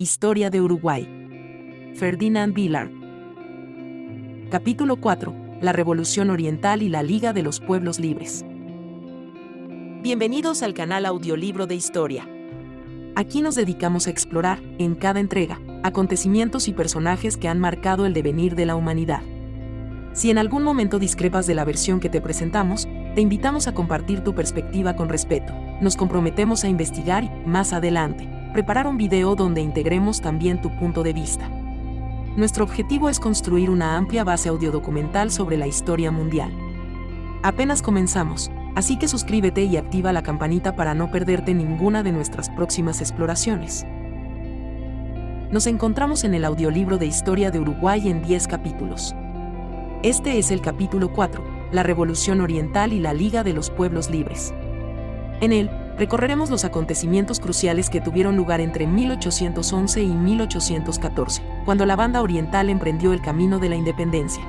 Historia de Uruguay. Ferdinand Villard. Capítulo 4. La Revolución Oriental y la Liga de los Pueblos Libres. Bienvenidos al canal Audiolibro de Historia. Aquí nos dedicamos a explorar, en cada entrega, acontecimientos y personajes que han marcado el devenir de la humanidad. Si en algún momento discrepas de la versión que te presentamos, te invitamos a compartir tu perspectiva con respeto. Nos comprometemos a investigar y, más adelante, preparar un video donde integremos también tu punto de vista. Nuestro objetivo es construir una amplia base audiodocumental sobre la historia mundial. Apenas comenzamos, así que suscríbete y activa la campanita para no perderte ninguna de nuestras próximas exploraciones. Nos encontramos en el audiolibro de Historia de Uruguay en 10 capítulos. Este es el capítulo 4, la Revolución Oriental y la Liga de los Pueblos Libres. En él, recorreremos los acontecimientos cruciales que tuvieron lugar entre 1811 y 1814, cuando la Banda Oriental emprendió el camino de la independencia.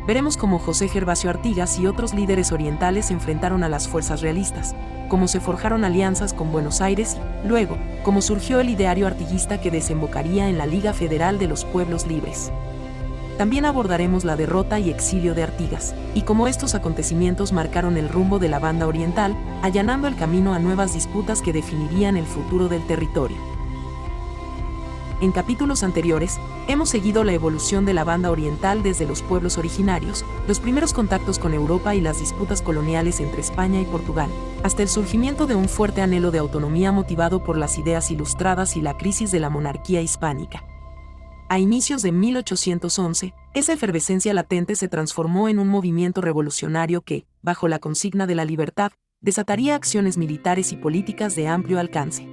Veremos cómo José Gervasio Artigas y otros líderes orientales se enfrentaron a las fuerzas realistas, cómo se forjaron alianzas con Buenos Aires y, luego, cómo surgió el ideario artiguista que desembocaría en la Liga Federal de los Pueblos Libres. También abordaremos la derrota y exilio de Artigas, y cómo estos acontecimientos marcaron el rumbo de la Banda Oriental, allanando el camino a nuevas disputas que definirían el futuro del territorio. En capítulos anteriores, hemos seguido la evolución de la Banda Oriental desde los pueblos originarios, los primeros contactos con Europa y las disputas coloniales entre España y Portugal, hasta el surgimiento de un fuerte anhelo de autonomía motivado por las ideas ilustradas y la crisis de la monarquía hispánica. A inicios de 1811, esa efervescencia latente se transformó en un movimiento revolucionario que, bajo la consigna de la libertad, desataría acciones militares y políticas de amplio alcance.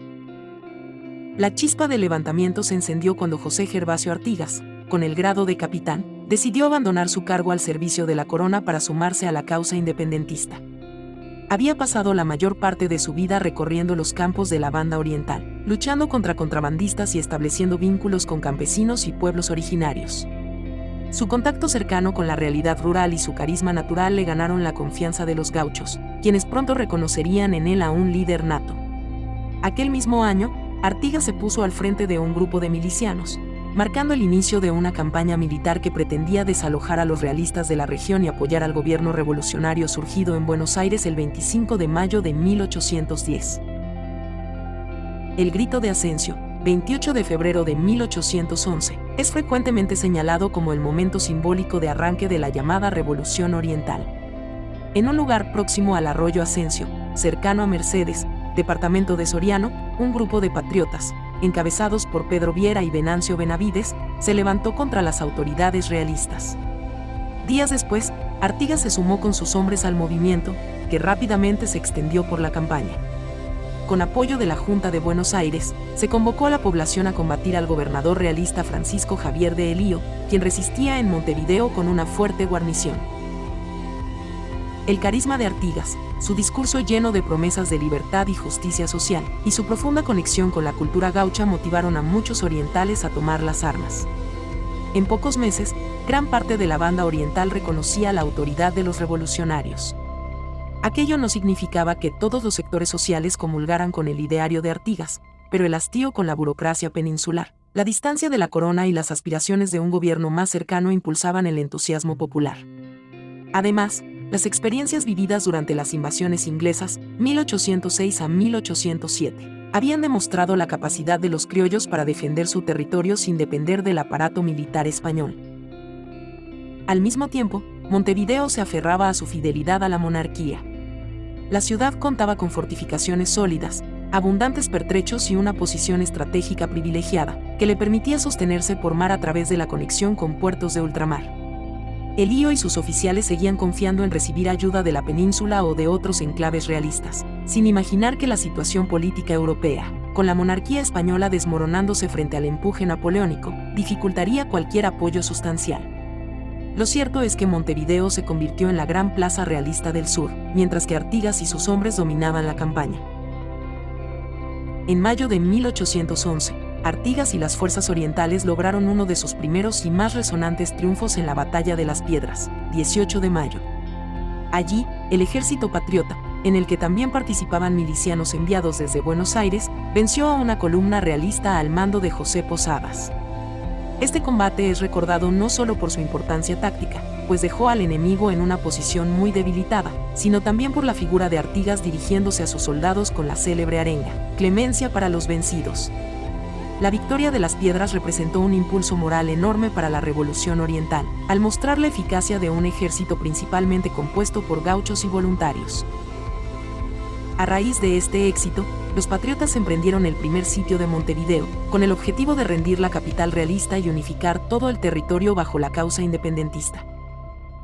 La chispa del levantamiento se encendió cuando José Gervasio Artigas, con el grado de capitán, decidió abandonar su cargo al servicio de la corona para sumarse a la causa independentista. Había pasado la mayor parte de su vida recorriendo los campos de la Banda Oriental, luchando contra contrabandistas y estableciendo vínculos con campesinos y pueblos originarios. Su contacto cercano con la realidad rural y su carisma natural le ganaron la confianza de los gauchos, quienes pronto reconocerían en él a un líder nato. Aquel mismo año, Artigas se puso al frente de un grupo de milicianos, marcando el inicio de una campaña militar que pretendía desalojar a los realistas de la región y apoyar al gobierno revolucionario surgido en Buenos Aires el 25 de mayo de 1810. El Grito de Ascencio, 28 de febrero de 1811, es frecuentemente señalado como el momento simbólico de arranque de la llamada Revolución Oriental. En un lugar próximo al arroyo Ascencio, cercano a Mercedes, departamento de Soriano, un grupo de patriotas, encabezados por Pedro Viera y Venancio Benavides, se levantó contra las autoridades realistas. Días después, Artigas se sumó con sus hombres al movimiento, que rápidamente se extendió por la campaña. Con apoyo de la Junta de Buenos Aires, se convocó a la población a combatir al gobernador realista Francisco Javier de Elío, quien resistía en Montevideo con una fuerte guarnición. El carisma de Artigas, su discurso lleno de promesas de libertad y justicia social, y su profunda conexión con la cultura gaucha motivaron a muchos orientales a tomar las armas. En pocos meses, gran parte de la Banda Oriental reconocía la autoridad de los revolucionarios. Aquello no significaba que todos los sectores sociales comulgaran con el ideario de Artigas, pero el hastío con la burocracia peninsular, la distancia de la corona y las aspiraciones de un gobierno más cercano impulsaban el entusiasmo popular. Además, las experiencias vividas durante las invasiones inglesas, 1806 a 1807, habían demostrado la capacidad de los criollos para defender su territorio sin depender del aparato militar español. Al mismo tiempo, Montevideo se aferraba a su fidelidad a la monarquía. La ciudad contaba con fortificaciones sólidas, abundantes pertrechos y una posición estratégica privilegiada, que le permitía sostenerse por mar a través de la conexión con puertos de ultramar. Elío y sus oficiales seguían confiando en recibir ayuda de la península o de otros enclaves realistas, sin imaginar que la situación política europea, con la monarquía española desmoronándose frente al empuje napoleónico, dificultaría cualquier apoyo sustancial. Lo cierto es que Montevideo se convirtió en la gran plaza realista del sur, mientras que Artigas y sus hombres dominaban la campaña. En mayo de 1811, Artigas y las fuerzas orientales lograron uno de sus primeros y más resonantes triunfos en la Batalla de las Piedras, 18 de mayo. Allí, el ejército patriota, en el que también participaban milicianos enviados desde Buenos Aires, venció a una columna realista al mando de José Posadas. Este combate es recordado no solo por su importancia táctica, pues dejó al enemigo en una posición muy debilitada, sino también por la figura de Artigas dirigiéndose a sus soldados con la célebre arenga: clemencia para los vencidos. La victoria de Las Piedras representó un impulso moral enorme para la Revolución Oriental, al mostrar la eficacia de un ejército principalmente compuesto por gauchos y voluntarios. A raíz de este éxito, los patriotas emprendieron el primer sitio de Montevideo, con el objetivo de rendir la capital realista y unificar todo el territorio bajo la causa independentista.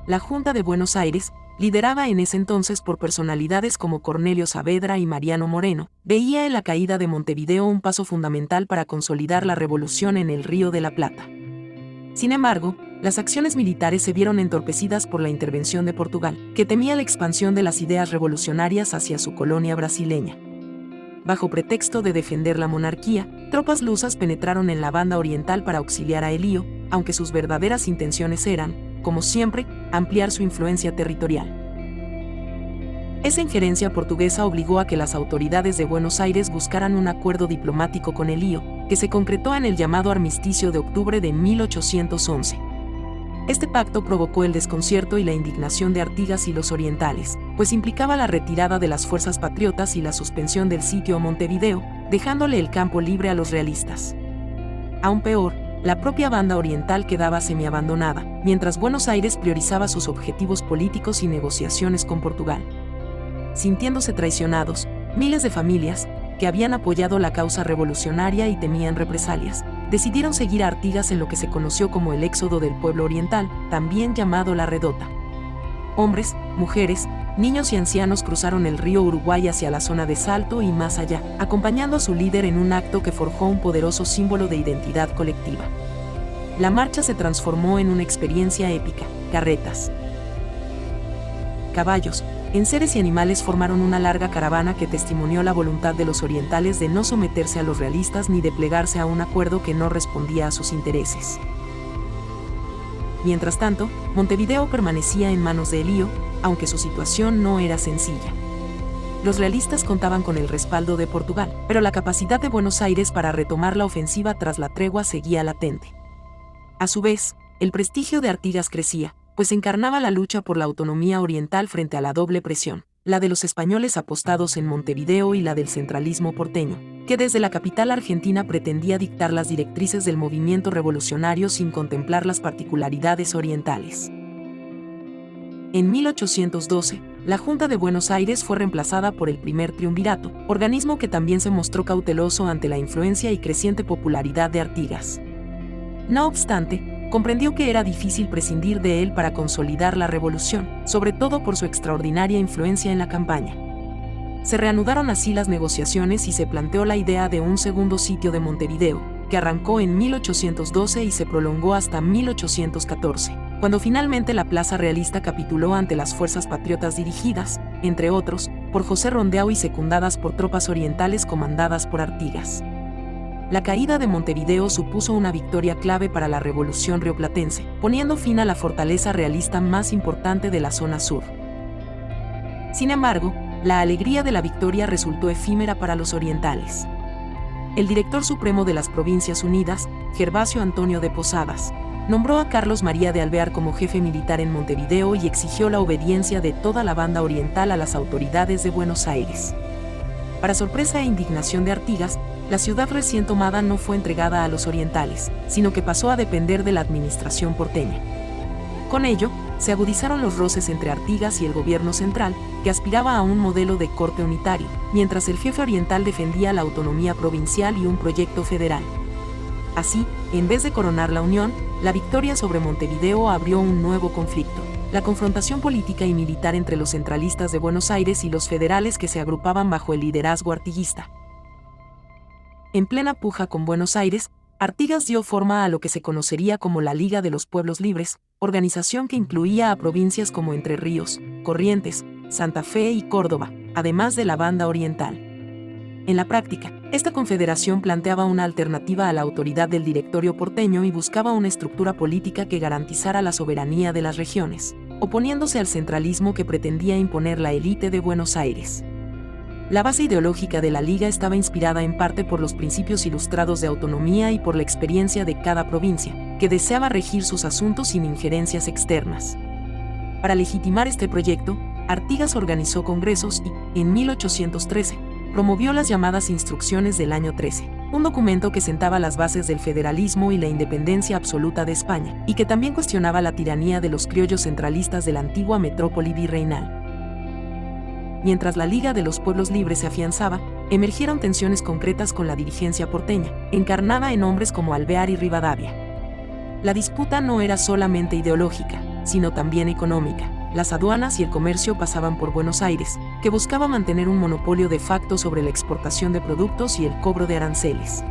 La Junta de Buenos Aires, liderada en ese entonces por personalidades como Cornelio Saavedra y Mariano Moreno, veía en la caída de Montevideo un paso fundamental para consolidar la revolución en el Río de la Plata. Sin embargo, las acciones militares se vieron entorpecidas por la intervención de Portugal, que temía la expansión de las ideas revolucionarias hacia su colonia brasileña. Bajo pretexto de defender la monarquía, tropas lusas penetraron en la banda oriental para auxiliar a Elío, aunque sus verdaderas intenciones eran, como siempre, ampliar su influencia territorial. Esa injerencia portuguesa obligó a que las autoridades de Buenos Aires buscaran un acuerdo diplomático con Elío, que se concretó en el llamado Armisticio de Octubre de 1811. Este pacto provocó el desconcierto y la indignación de Artigas y los orientales, pues implicaba la retirada de las fuerzas patriotas y la suspensión del sitio a Montevideo, dejándole el campo libre a los realistas. Aún peor, la propia banda oriental quedaba semiabandonada, mientras Buenos Aires priorizaba sus objetivos políticos y negociaciones con Portugal. Sintiéndose traicionados, miles de familias, que habían apoyado la causa revolucionaria y temían represalias, decidieron seguir a Artigas en lo que se conoció como el éxodo del pueblo oriental, también llamado la Redota. Hombres, mujeres, niños y ancianos cruzaron el río Uruguay hacia la zona de Salto y más allá, acompañando a su líder en un acto que forjó un poderoso símbolo de identidad colectiva. La marcha se transformó en una experiencia épica: carretas, caballos, enseres y animales formaron una larga caravana que testimonió la voluntad de los orientales de no someterse a los realistas ni de plegarse a un acuerdo que no respondía a sus intereses. Mientras tanto, Montevideo permanecía en manos de Elío, aunque su situación no era sencilla. Los realistas contaban con el respaldo de Portugal, pero la capacidad de Buenos Aires para retomar la ofensiva tras la tregua seguía latente. A su vez, el prestigio de Artigas crecía, pues encarnaba la lucha por la autonomía oriental frente a la doble presión, la de los españoles apostados en Montevideo y la del centralismo porteño, que desde la capital argentina pretendía dictar las directrices del movimiento revolucionario sin contemplar las particularidades orientales. En 1812, la Junta de Buenos Aires fue reemplazada por el Primer Triunvirato, organismo que también se mostró cauteloso ante la influencia y creciente popularidad de Artigas. No obstante, comprendió que era difícil prescindir de él para consolidar la revolución, sobre todo por su extraordinaria influencia en la campaña. Se reanudaron así las negociaciones y se planteó la idea de un segundo sitio de Montevideo, que arrancó en 1812 y se prolongó hasta 1814, cuando finalmente la plaza realista capituló ante las fuerzas patriotas dirigidas, entre otros, por José Rondeau y secundadas por tropas orientales comandadas por Artigas. La caída de Montevideo supuso una victoria clave para la revolución rioplatense, poniendo fin a la fortaleza realista más importante de la zona sur. Sin embargo, la alegría de la victoria resultó efímera para los orientales. El director supremo de las Provincias Unidas, Gervasio Antonio de Posadas, nombró a Carlos María de Alvear como jefe militar en Montevideo y exigió la obediencia de toda la banda oriental a las autoridades de Buenos Aires. Para sorpresa e indignación de Artigas, la ciudad recién tomada no fue entregada a los orientales, sino que pasó a depender de la administración porteña. Con ello, se agudizaron los roces entre Artigas y el gobierno central, que aspiraba a un modelo de corte unitario, mientras el jefe oriental defendía la autonomía provincial y un proyecto federal. Así, en vez de coronar la unión, la victoria sobre Montevideo abrió un nuevo conflicto: la confrontación política y militar entre los centralistas de Buenos Aires y los federales que se agrupaban bajo el liderazgo artiguista. En plena puja con Buenos Aires, Artigas dio forma a lo que se conocería como la Liga de los Pueblos Libres, organización que incluía a provincias como Entre Ríos, Corrientes, Santa Fe y Córdoba, además de la banda oriental. En la práctica, esta confederación planteaba una alternativa a la autoridad del directorio porteño y buscaba una estructura política que garantizara la soberanía de las regiones. oponiéndose al centralismo que pretendía imponer la élite de Buenos Aires. La base ideológica de la Liga estaba inspirada en parte por los principios ilustrados de autonomía y por la experiencia de cada provincia, que deseaba regir sus asuntos sin injerencias externas. Para legitimar este proyecto, Artigas organizó congresos y, en 1813, promovió las llamadas Instrucciones del Año 13, un documento que sentaba las bases del federalismo y la independencia absoluta de España, y que también cuestionaba la tiranía de los criollos centralistas de la antigua metrópoli virreinal. Mientras la Liga de los Pueblos Libres se afianzaba, emergieron tensiones concretas con la dirigencia porteña, encarnada en hombres como Alvear y Rivadavia. La disputa no era solamente ideológica, sino también económica. Las aduanas y el comercio pasaban por Buenos Aires, que buscaba mantener un monopolio de facto sobre la exportación de productos y el cobro de aranceles.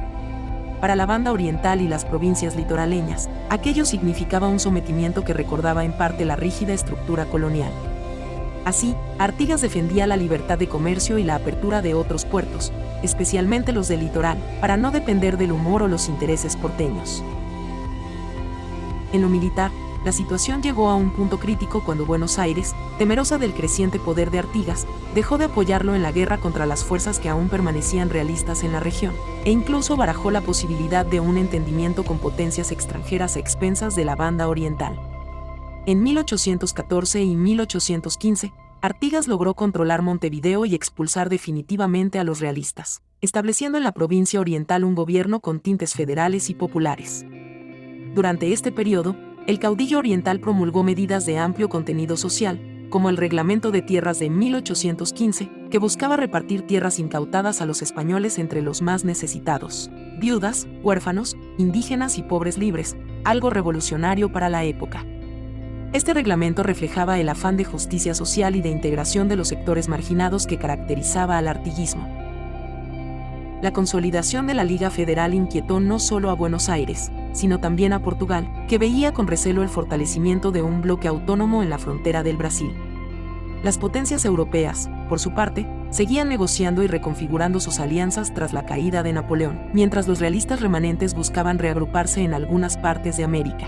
Para la banda oriental y las provincias litoraleñas, aquello significaba un sometimiento que recordaba en parte la rígida estructura colonial. Así, Artigas defendía la libertad de comercio y la apertura de otros puertos, especialmente los del litoral, para no depender del humor o los intereses porteños. En lo militar, la situación llegó a un punto crítico cuando Buenos Aires, temerosa del creciente poder de Artigas, dejó de apoyarlo en la guerra contra las fuerzas que aún permanecían realistas en la región, e incluso barajó la posibilidad de un entendimiento con potencias extranjeras a expensas de la banda oriental. En 1814 y 1815, Artigas logró controlar Montevideo y expulsar definitivamente a los realistas, estableciendo en la provincia oriental un gobierno con tintes federales y populares. Durante este periodo, el caudillo oriental promulgó medidas de amplio contenido social, como el Reglamento de Tierras de 1815, que buscaba repartir tierras incautadas a los españoles entre los más necesitados, viudas, huérfanos, indígenas y pobres libres, algo revolucionario para la época. Este reglamento reflejaba el afán de justicia social y de integración de los sectores marginados que caracterizaba al artiguismo. La consolidación de la Liga Federal inquietó no solo a Buenos Aires, sino también a Portugal, que veía con recelo el fortalecimiento de un bloque autónomo en la frontera del Brasil. Las potencias europeas, por su parte, seguían negociando y reconfigurando sus alianzas tras la caída de Napoleón, mientras los realistas remanentes buscaban reagruparse en algunas partes de América.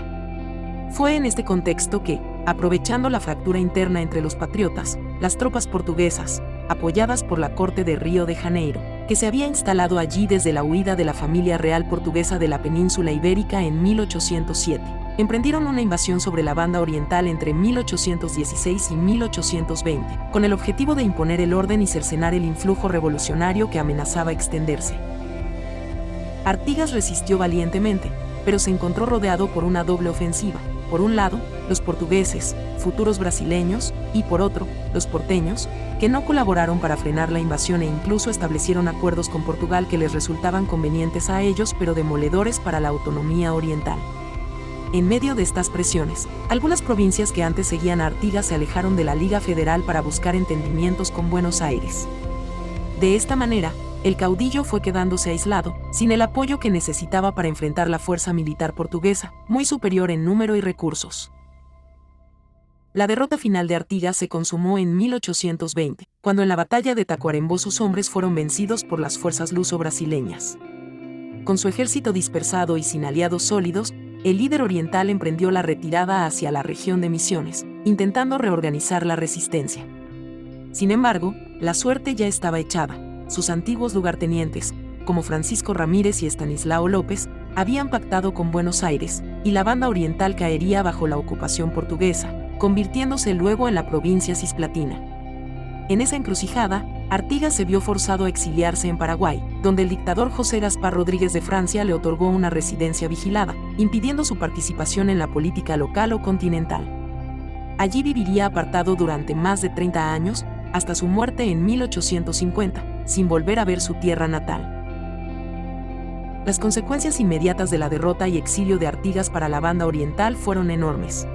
Fue en este contexto que, aprovechando la fractura interna entre los patriotas, las tropas portuguesas, apoyadas por la corte de Río de Janeiro, que se había instalado allí desde la huida de la familia real portuguesa de la península ibérica en 1807, emprendieron una invasión sobre la banda oriental entre 1816 y 1820, con el objetivo de imponer el orden y cercenar el influjo revolucionario que amenazaba extenderse. Artigas resistió valientemente, pero se encontró rodeado por una doble ofensiva. Por un lado, los portugueses, futuros brasileños, y por otro, los porteños, que no colaboraron para frenar la invasión e incluso establecieron acuerdos con Portugal que les resultaban convenientes a ellos pero demoledores para la autonomía oriental. En medio de estas presiones, algunas provincias que antes seguían a Artigas se alejaron de la Liga Federal para buscar entendimientos con Buenos Aires. De esta manera, el caudillo fue quedándose aislado, sin el apoyo que necesitaba para enfrentar la fuerza militar portuguesa, muy superior en número y recursos. La derrota final de Artigas se consumó en 1820, cuando en la batalla de Tacuarembó sus hombres fueron vencidos por las fuerzas luso-brasileñas. Con su ejército dispersado y sin aliados sólidos, el líder oriental emprendió la retirada hacia la región de Misiones, intentando reorganizar la resistencia. Sin embargo, la suerte ya estaba echada. Sus antiguos lugartenientes, como Francisco Ramírez y Estanislao López, habían pactado con Buenos Aires, y la banda oriental caería bajo la ocupación portuguesa, convirtiéndose luego en la provincia cisplatina. En esa encrucijada, Artigas se vio forzado a exiliarse en Paraguay, donde el dictador José Gaspar Rodríguez de Francia le otorgó una residencia vigilada, impidiendo su participación en la política local o continental. Allí viviría apartado durante más de 30 años, hasta su muerte en 1850, sin volver a ver su tierra natal. Las consecuencias inmediatas de la derrota y exilio de Artigas para la banda oriental fueron enormes.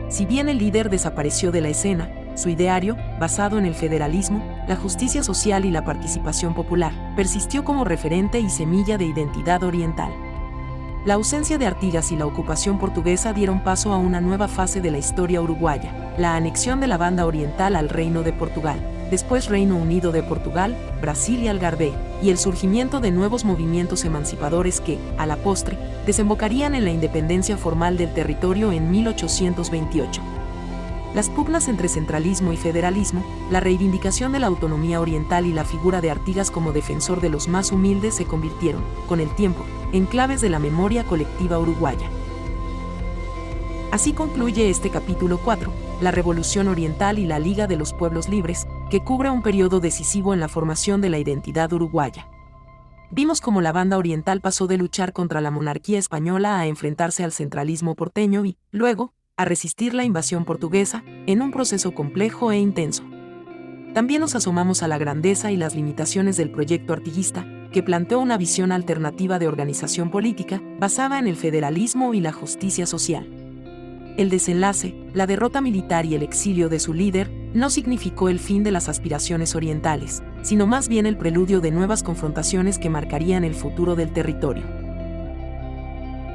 Si bien el líder desapareció de la escena, su ideario, basado en el federalismo, la justicia social y la participación popular, persistió como referente y semilla de identidad oriental. La ausencia de Artigas y la ocupación portuguesa dieron paso a una nueva fase de la historia uruguaya, la anexión de la banda oriental al Reino de Portugal, después Reino Unido de Portugal, Brasil y Algarve, y el surgimiento de nuevos movimientos emancipadores que, a la postre, desembocarían en la independencia formal del territorio en 1828. Las pugnas entre centralismo y federalismo, la reivindicación de la autonomía oriental y la figura de Artigas como defensor de los más humildes se convirtieron, con el tiempo, en claves de la memoria colectiva uruguaya. Así concluye este capítulo 4, la Revolución Oriental y la Liga de los Pueblos Libres, que cubre un periodo decisivo en la formación de la identidad uruguaya. Vimos cómo la banda oriental pasó de luchar contra la monarquía española a enfrentarse al centralismo porteño y, luego, a resistir la invasión portuguesa, en un proceso complejo e intenso. También nos asomamos a la grandeza y las limitaciones del proyecto artiguista, que planteó una visión alternativa de organización política basada en el federalismo y la justicia social. El desenlace, la derrota militar y el exilio de su líder, no significó el fin de las aspiraciones orientales, sino más bien el preludio de nuevas confrontaciones que marcarían el futuro del territorio.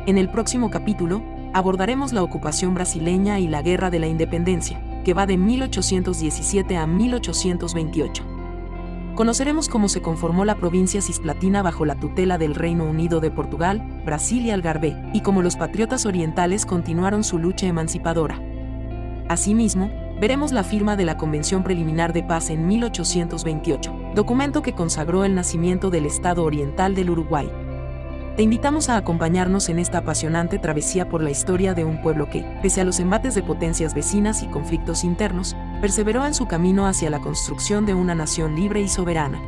En el próximo capítulo, abordaremos la ocupación brasileña y la Guerra de la Independencia, que va de 1817 a 1828. Conoceremos cómo se conformó la provincia cisplatina bajo la tutela del Reino Unido de Portugal, Brasil y Algarve, y cómo los patriotas orientales continuaron su lucha emancipadora. Asimismo, veremos la firma de la Convención Preliminar de Paz en 1828, documento que consagró el nacimiento del Estado Oriental del Uruguay. Te invitamos a acompañarnos en esta apasionante travesía por la historia de un pueblo que, pese a los embates de potencias vecinas y conflictos internos, perseveró en su camino hacia la construcción de una nación libre y soberana.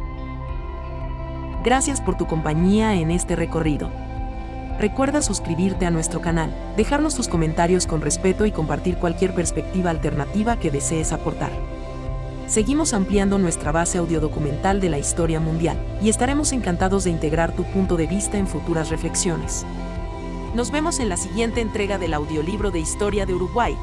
Gracias por tu compañía en este recorrido. Recuerda suscribirte a nuestro canal, dejarnos tus comentarios con respeto y compartir cualquier perspectiva alternativa que desees aportar. Seguimos ampliando nuestra base audiodocumental de la historia mundial, y estaremos encantados de integrar tu punto de vista en futuras reflexiones. Nos vemos en la siguiente entrega del audiolibro de Historia de Uruguay,